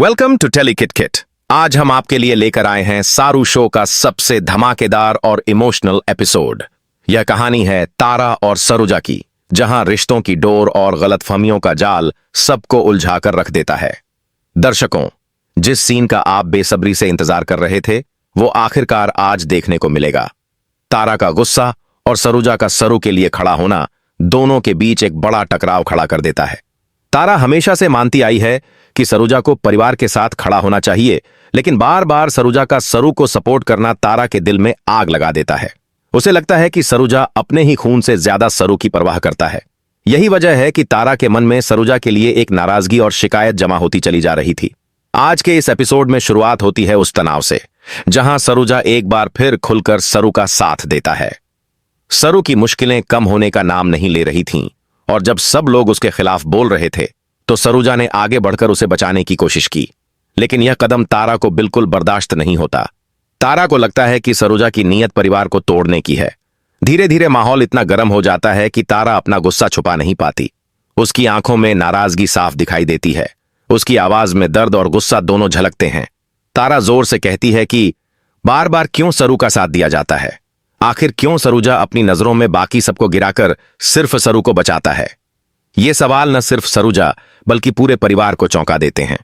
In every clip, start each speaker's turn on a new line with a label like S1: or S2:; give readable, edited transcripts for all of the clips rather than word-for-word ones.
S1: Welcome to टेलीकिट kit. आज हम आपके लिए लेकर आए हैं सारू शो का सबसे धमाकेदार और इमोशनल एपिसोड। यह कहानी है तारा और सरुजा की, जहां रिश्तों की डोर और गलतफहमियों का जाल सबको उलझाकर रख देता है। दर्शकों, जिस सीन का आप बेसब्री से इंतजार कर रहे थे वो आखिरकार आज देखने को मिलेगा। तारा का गुस्सा और सरुजा का सरू के लिए खड़ा होना दोनों के बीच एक बड़ा टकराव खड़ा कर देता है। तारा हमेशा से मानती आई है कि सरुजा को परिवार के साथ खड़ा होना चाहिए, लेकिन बार बार सरुजा का सरू को सपोर्ट करना तारा के दिल में आग लगा देता है। उसे लगता है कि सरुजा अपने ही खून से ज्यादा सरू की परवाह करता है। यही वजह है कि तारा के मन में सरुजा के लिए एक नाराजगी और शिकायत जमा होती चली जा रही थी। आज के इस एपिसोड में शुरुआत होती है उस तनाव से, जहां सरुजा एक बार फिर खुलकर सरू का साथ देता है। सरू की मुश्किलें कम होने का नाम नहीं ले रही थीं, और जब सब लोग उसके खिलाफ बोल रहे थे तो सरुजा ने आगे बढ़कर उसे बचाने की कोशिश की। लेकिन यह कदम तारा को बिल्कुल बर्दाश्त नहीं होता। तारा को लगता है कि सरुजा की नीयत परिवार को तोड़ने की है। धीरे धीरे माहौल इतना गर्म हो जाता है कि तारा अपना गुस्सा छुपा नहीं पाती। उसकी आंखों में नाराजगी साफ दिखाई देती है। उसकी आवाज में दर्द और गुस्सा दोनों झलकते हैं। तारा जोर से कहती है कि बार बार क्यों सरू का साथ दिया जाता है? आखिर क्यों सरुजा अपनी नजरों में बाकी सबको गिराकर सिर्फ सरू को बचाता है? ये सवाल न सिर्फ सरुजा बल्कि पूरे परिवार को चौंका देते हैं।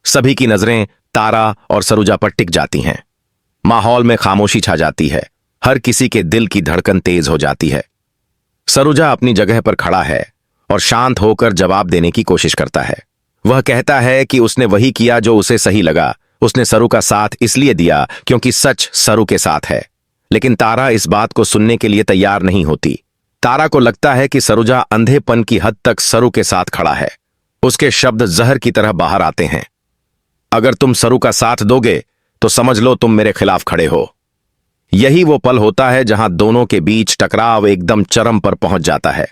S1: सभी की नजरें तारा और सरुजा पर टिक जाती हैं। माहौल में खामोशी छा जाती है। हर किसी के दिल की धड़कन तेज हो जाती है। सरुजा अपनी जगह पर खड़ा है और शांत होकर जवाब देने की कोशिश करता है। वह कहता है कि उसने वही किया जो उसे सही लगा। उसने सरू का साथ इसलिए दिया क्योंकि सच सरू के साथ है। लेकिन तारा इस बात को सुनने के लिए तैयार नहीं होती। तारा को लगता है कि सरुजा अंधेपन की हद तक सरू के साथ खड़ा है। उसके शब्द जहर की तरह बाहर आते हैं। अगर तुम सरू का साथ दोगे तो समझ लो तुम मेरे खिलाफ खड़े हो। यही वो पल होता है जहां दोनों के बीच टकराव एकदम चरम पर पहुंच जाता है।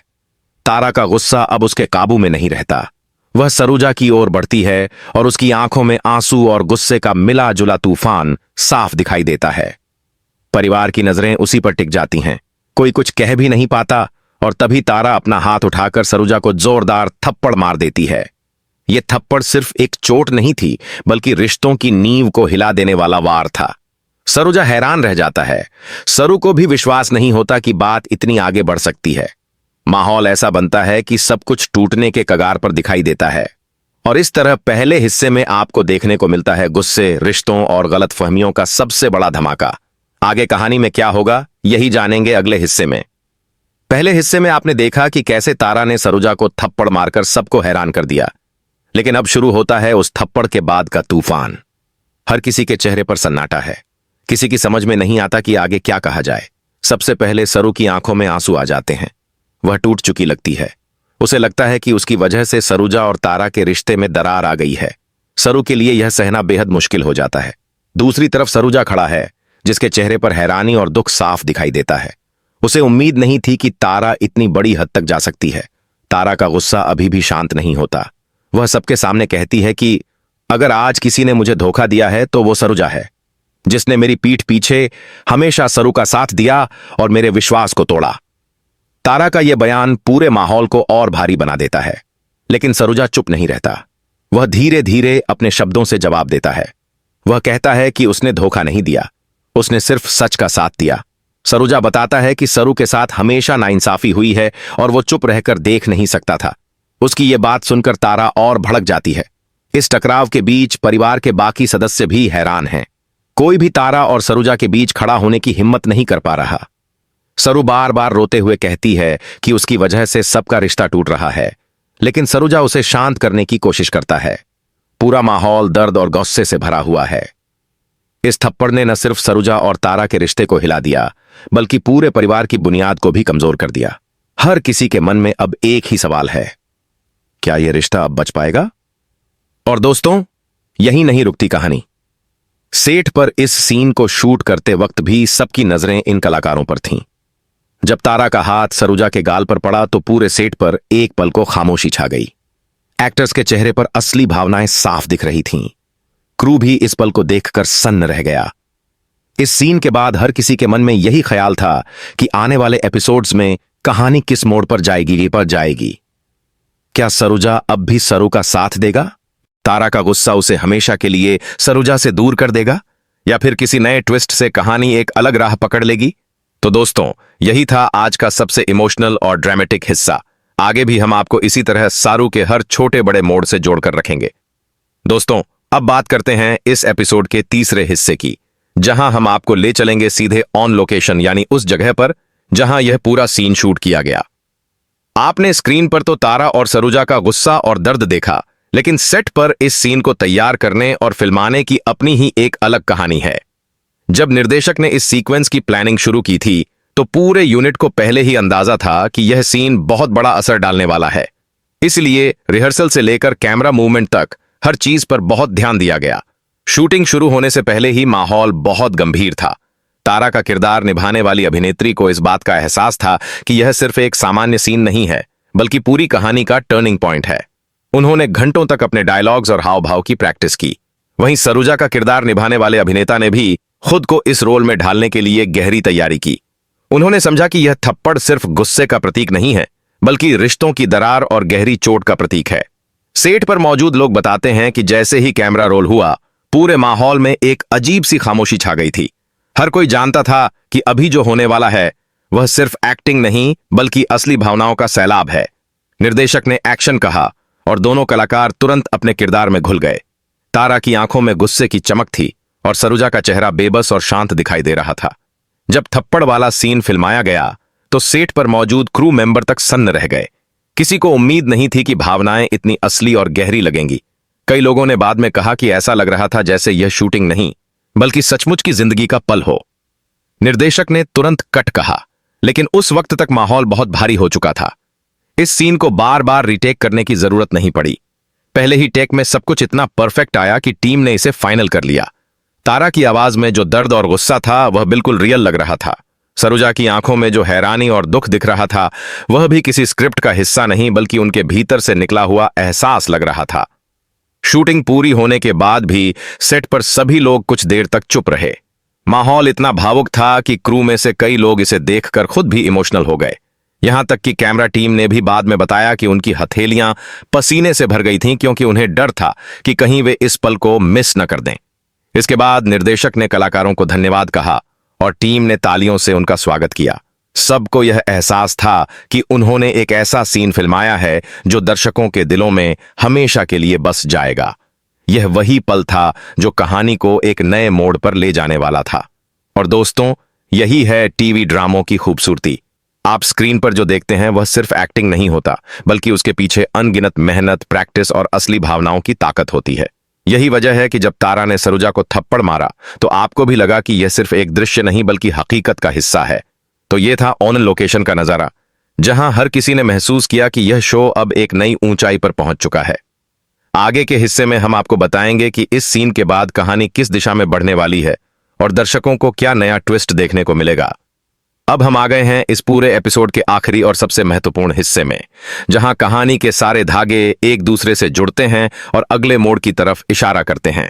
S1: तारा का गुस्सा अब उसके काबू में नहीं रहता। वह सरुजा की ओर बढ़ती है और उसकी आंखों में आंसू और गुस्से का मिला जुला तूफान साफ दिखाई देता है। परिवार की नजरें उसी पर टिक जाती हैं। कोई कुछ कह भी नहीं पाता, और तभी तारा अपना हाथ उठाकर सरुजा को जोरदार थप्पड़ मार देती है। यह थप्पड़ सिर्फ एक चोट नहीं थी, बल्कि रिश्तों की नींव को हिला देने वाला वार था। सरुजा हैरान रह जाता है। सरू को भी विश्वास नहीं होता कि बात इतनी आगे बढ़ सकती है। माहौल ऐसा बनता है कि सब कुछ टूटने के कगार पर दिखाई देता है। और इस तरह पहले हिस्से में आपको देखने को मिलता है गुस्से, रिश्तों और गलतफहमियों का सबसे बड़ा धमाका। आगे कहानी में क्या होगा यही जानेंगे अगले हिस्से में। पहले हिस्से में आपने देखा कि कैसे तारा ने सरुजा को थप्पड़ मारकर सबको हैरान कर दिया। लेकिन अब शुरू होता है उस थप्पड़ के बाद का तूफान। हर किसी के चेहरे पर सन्नाटा है। किसी की समझ में नहीं आता कि आगे क्या कहा जाए। सबसे पहले सरू की आंखों में आंसू आ जाते हैं। वह टूट चुकी लगती है। उसे लगता है कि उसकी वजह से सरुजा और तारा के रिश्ते में दरार आ गई है। सरू के लिए यह सहना बेहद मुश्किल हो जाता है। दूसरी तरफ सरुजा खड़ा है, जिसके चेहरे पर हैरानी और दुख साफ दिखाई देता है। उसे उम्मीद नहीं थी कि तारा इतनी बड़ी हद तक जा सकती है। तारा का गुस्सा अभी भी शांत नहीं होता। वह सबके सामने कहती है कि अगर आज किसी ने मुझे धोखा दिया है तो वो सरुजा है, जिसने मेरी पीठ पीछे हमेशा सरू का साथ दिया और मेरे विश्वास को तोड़ा। तारा का यह बयान पूरे माहौल को और भारी बना देता है। लेकिन सरुजा चुप नहीं रहता। वह धीरे धीरे अपने शब्दों से जवाब देता है। वह कहता है कि उसने धोखा नहीं दिया, उसने सिर्फ सच का साथ दिया। सरुजा बताता है कि सरू के साथ हमेशा नाइंसाफी हुई है और वो चुप रहकर देख नहीं सकता था। उसकी ये बात सुनकर तारा और भड़क जाती है। इस टकराव के बीच परिवार के बाकी सदस्य भी हैरान हैं। कोई भी तारा और सरुजा के बीच खड़ा होने की हिम्मत नहीं कर पा रहा। सरू बार बार रोते हुए कहती है कि उसकी वजह से सबका रिश्ता टूट रहा है, लेकिन सरुजा उसे शांत करने की कोशिश करता है। पूरा माहौल दर्द और गुस्से से भरा हुआ है। इस थप्पड़ ने न सिर्फ सरुजा और तारा के रिश्ते को हिला दिया, बल्कि पूरे परिवार की बुनियाद को भी कमजोर कर दिया। हर किसी के मन में अब एक ही सवाल है, क्या यह रिश्ता अब बच पाएगा? और दोस्तों, यही नहीं रुकती कहानी। सेट पर इस सीन को शूट करते वक्त भी सबकी नजरें इन कलाकारों पर थीं। जब तारा का हाथ सरुजा के गाल पर पड़ा तो पूरे सेट पर एक पल को खामोशी छा गई। एक्टर्स के चेहरे पर असली भावनाएं साफ दिख रही थीं। क्रू भी इस पल को देखकर सन्न रह गया। इस सीन के बाद हर किसी के मन में यही ख्याल था कि आने वाले एपिसोड्स में कहानी किस मोड़ पर जाएगी। क्या सरुजा अब भी सरू का साथ देगा? तारा का गुस्सा उसे हमेशा के लिए सरुजा से दूर कर देगा, या फिर किसी नए ट्विस्ट से कहानी एक अलग राह पकड़ लेगी? तो दोस्तों, यही था आज का सबसे इमोशनल और ड्रामेटिक हिस्सा। आगे भी हम आपको इसी तरह सारू के हर छोटे बड़े मोड़ से जोड़कर रखेंगे। दोस्तों, अब बात करते हैं इस एपिसोड के तीसरे हिस्से की, जहां हम आपको ले चलेंगे सीधे ऑन लोकेशन, यानी उस जगह पर जहां यह पूरा सीन शूट किया गया। आपने स्क्रीन पर तो तारा और सरुजा का गुस्सा और दर्द देखा, लेकिन सेट पर इस सीन को तैयार करने और फिल्माने की अपनी ही एक अलग कहानी है। जब निर्देशक ने इस सीक्वेंस की प्लानिंग शुरू की थी, तो पूरे यूनिट को पहले ही अंदाजा था कि यह सीन बहुत बड़ा असर डालने वाला है। इसलिए रिहर्सल से लेकर कैमरा मूवमेंट तक हर चीज पर बहुत ध्यान दिया गया। शूटिंग शुरू होने से पहले ही माहौल बहुत गंभीर था। तारा का किरदार निभाने वाली अभिनेत्री को इस बात का एहसास था कि यह सिर्फ एक सामान्य सीन नहीं है, बल्कि पूरी कहानी का टर्निंग पॉइंट है। उन्होंने घंटों तक अपने डायलॉग्स और हाव भाव की प्रैक्टिस की। वहीं सरुजा का किरदार निभाने वाले अभिनेता ने भी खुद को इस रोल में ढालने के लिए गहरी तैयारी की। उन्होंने समझा कि यह थप्पड़ सिर्फ गुस्से का प्रतीक नहीं है, बल्कि रिश्तों की दरार और गहरी चोट का प्रतीक है। सेट पर मौजूद लोग बताते हैं कि जैसे ही कैमरा रोल हुआ, पूरे माहौल में एक अजीब सी खामोशी छा गई थी। हर कोई जानता था कि अभी जो होने वाला है वह सिर्फ एक्टिंग नहीं, बल्कि असली भावनाओं का सैलाब है। निर्देशक ने एक्शन कहा और दोनों कलाकार तुरंत अपने किरदार में घुल गए। तारा की आंखों में गुस्से की चमक थी और सरुजा का चेहरा बेबस और शांत दिखाई दे रहा था। जब थप्पड़ वाला सीन फिल्माया गया, तो सेट पर मौजूद क्रू मेंबर तक सन्न रह गए। किसी को उम्मीद नहीं थी कि भावनाएं इतनी असली और गहरी लगेंगी। कई लोगों ने बाद में कहा कि ऐसा लग रहा था जैसे यह शूटिंग नहीं, बल्कि सचमुच की जिंदगी का पल हो। निर्देशक ने तुरंत कट कहा, लेकिन उस वक्त तक माहौल बहुत भारी हो चुका था। इस सीन को बार बार रीटेक करने की जरूरत नहीं पड़ी। पहले ही टेक में सब कुछ इतना परफेक्ट आया कि टीम ने इसे फाइनल कर लिया। तारा की आवाज में जो दर्द और गुस्सा था, वह बिल्कुल रियल लग रहा था। सरुजा की आंखों में जो हैरानी और दुख दिख रहा था, वह भी किसी स्क्रिप्ट का हिस्सा नहीं, बल्कि उनके भीतर से निकला हुआ एहसास लग रहा था। शूटिंग पूरी होने के बाद भी सेट पर सभी लोग कुछ देर तक चुप रहे। माहौल इतना भावुक था कि क्रू में से कई लोग इसे देखकर खुद भी इमोशनल हो गए। यहां तक कि कैमरा टीम ने भी बाद में बताया कि उनकी हथेलियां पसीने से भर गई थीं, क्योंकि उन्हें डर था कि कहीं वे इस पल को मिस न कर दें। इसके बाद निर्देशक ने कलाकारों को धन्यवाद कहा और टीम ने तालियों से उनका स्वागत किया। सबको यह एहसास था कि उन्होंने एक ऐसा सीन फिल्माया है जो दर्शकों के दिलों में हमेशा के लिए बस जाएगा। यह वही पल था जो कहानी को एक नए मोड़ पर ले जाने वाला था। और दोस्तों, यही है टीवी ड्रामों की खूबसूरती। आप स्क्रीन पर जो देखते हैं वह सिर्फ एक्टिंग नहीं होता, बल्कि उसके पीछे अनगिनत मेहनत, प्रैक्टिस और असली भावनाओं की ताकत होती है। यही वजह है कि जब तारा ने सरुजा को थप्पड़ मारा, तो आपको भी लगा कि यह सिर्फ एक दृश्य नहीं, बल्कि हकीकत का हिस्सा है। तो यह था ऑन लोकेशन का नजारा, जहां हर किसी ने महसूस किया कि यह शो अब एक नई ऊंचाई पर पहुंच चुका है। आगे के हिस्से में हम आपको बताएंगे कि इस सीन के बाद कहानी किस दिशा में बढ़ने वाली है और दर्शकों को क्या नया ट्विस्ट देखने को मिलेगा। अब हम आ गए हैं इस पूरे एपिसोड के आखिरी और सबसे महत्वपूर्ण हिस्से में, जहां कहानी के सारे धागे एक दूसरे से जुड़ते हैं और अगले मोड़ की तरफ इशारा करते हैं।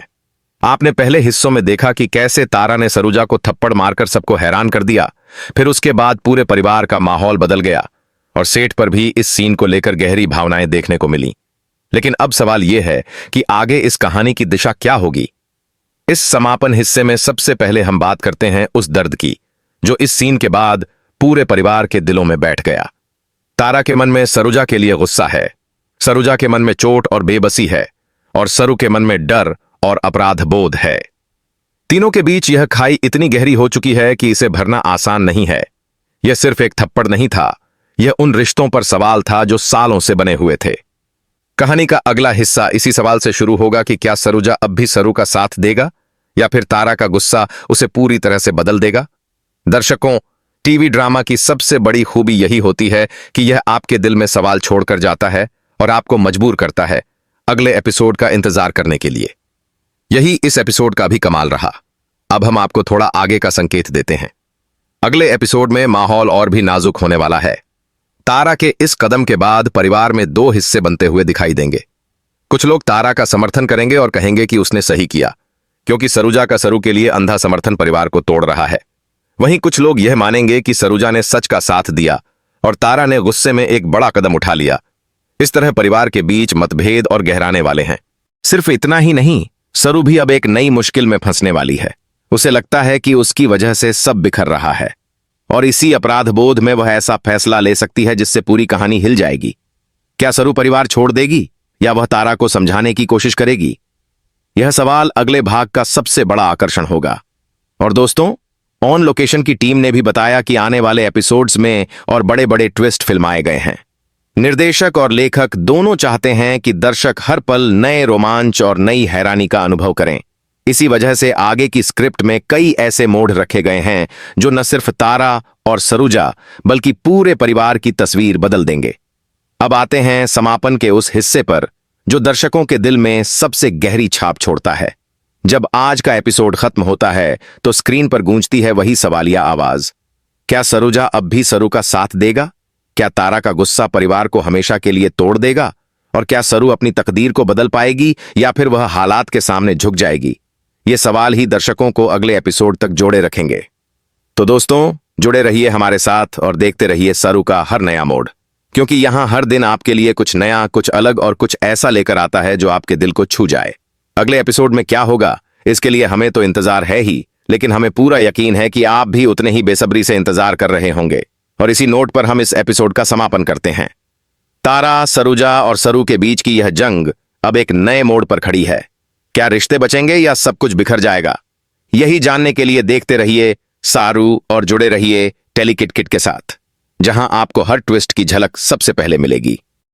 S1: आपने पहले हिस्सों में देखा कि कैसे तारा ने सरुजा को थप्पड़ मारकर सबको हैरान कर दिया। फिर उसके बाद पूरे परिवार का माहौल बदल गया और सेट पर भी इस सीन को लेकर गहरी भावनाएं देखने को मिली। लेकिन अब सवाल यह है कि आगे इस कहानी की दिशा क्या होगी। इस समापन हिस्से में सबसे पहले हम बात करते हैं उस दर्द की जो इस सीन के बाद पूरे परिवार के दिलों में बैठ गया। तारा के मन में सरुजा के लिए गुस्सा है, सरुजा के मन में चोट और बेबसी है, और सरू के मन में डर और अपराध बोध है। तीनों के बीच यह खाई इतनी गहरी हो चुकी है कि इसे भरना आसान नहीं है। यह सिर्फ एक थप्पड़ नहीं था, यह उन रिश्तों पर सवाल था जो सालों से बने हुए थे। कहानी का अगला हिस्सा इसी सवाल से शुरू होगा कि क्या सरुजा अब भी सरू का साथ देगा, या फिर तारा का गुस्सा उसे पूरी तरह से बदल देगा। दर्शकों, टीवी ड्रामा की सबसे बड़ी खूबी यही होती है कि यह आपके दिल में सवाल छोड़कर जाता है और आपको मजबूर करता है अगले एपिसोड का इंतजार करने के लिए। यही इस एपिसोड का भी कमाल रहा। अब हम आपको थोड़ा आगे का संकेत देते हैं। अगले एपिसोड में माहौल और भी नाजुक होने वाला है। तारा के इस कदम के बाद परिवार में दो हिस्से बनते हुए दिखाई देंगे। कुछ लोग तारा का समर्थन करेंगे और कहेंगे कि उसने सही किया, क्योंकि सरुजा का सरू के लिए अंधा समर्थन परिवार को तोड़ रहा है। वहीं कुछ लोग यह मानेंगे कि सरुजा ने सच का साथ दिया और तारा ने गुस्से में एक बड़ा कदम उठा लिया। इस तरह परिवार के बीच मतभेद और गहराने वाले हैं। सिर्फ इतना ही नहीं, सरू भी अब एक नई मुश्किल में फंसने वाली है। उसे लगता है कि उसकी वजह से सब बिखर रहा है और इसी अपराध बोध में वह ऐसा फैसला ले सकती है जिससे पूरी कहानी हिल जाएगी। क्या सरू परिवार छोड़ देगी या वह तारा को समझाने की कोशिश करेगी? यह सवाल अगले भाग का सबसे बड़ा आकर्षण होगा। और दोस्तों, ऑन लोकेशन की टीम ने भी बताया कि आने वाले एपिसोड्स में और बड़े बड़े ट्विस्ट फिल्माए गए हैं। निर्देशक और लेखक दोनों चाहते हैं कि दर्शक हर पल नए रोमांच और नई हैरानी का अनुभव करें। इसी वजह से आगे की स्क्रिप्ट में कई ऐसे मोड़ रखे गए हैं जो न सिर्फ तारा और सरुजा बल्कि पूरे परिवार की तस्वीर बदल देंगे। अब आते हैं समापन के उस हिस्से पर जो दर्शकों के दिल में सबसे गहरी छाप छोड़ता है। जब आज का एपिसोड खत्म होता है तो स्क्रीन पर गूंजती है वही सवालिया आवाज। क्या सरुजा अब भी सरू का साथ देगा? क्या तारा का गुस्सा परिवार को हमेशा के लिए तोड़ देगा? और क्या सरू अपनी तकदीर को बदल पाएगी या फिर वह हालात के सामने झुक जाएगी? ये सवाल ही दर्शकों को अगले एपिसोड तक जोड़े रखेंगे। तो दोस्तों, जुड़े रहिए हमारे साथ और देखते रहिए सरू का हर नया मोड़, क्योंकि यहां हर दिन आपके लिए कुछ नया, कुछ अलग और कुछ ऐसा लेकर आता है जो आपके दिल को छू जाए। अगले एपिसोड में क्या होगा, इसके लिए हमें तो इंतजार है ही, लेकिन हमें पूरा यकीन है कि आप भी उतने ही बेसब्री से इंतजार कर रहे होंगे। और इसी नोट पर हम इस एपिसोड का समापन करते हैं। तारा, सरुजा और सरू के बीच की यह जंग अब एक नए मोड़ पर खड़ी है। क्या रिश्ते बचेंगे या सब कुछ बिखर जाएगा? यही जानने के लिए देखते रहिए सारू और जुड़े रहिए टेलीकिट किट के साथ, जहां आपको हर ट्विस्ट की झलक सबसे पहले मिलेगी।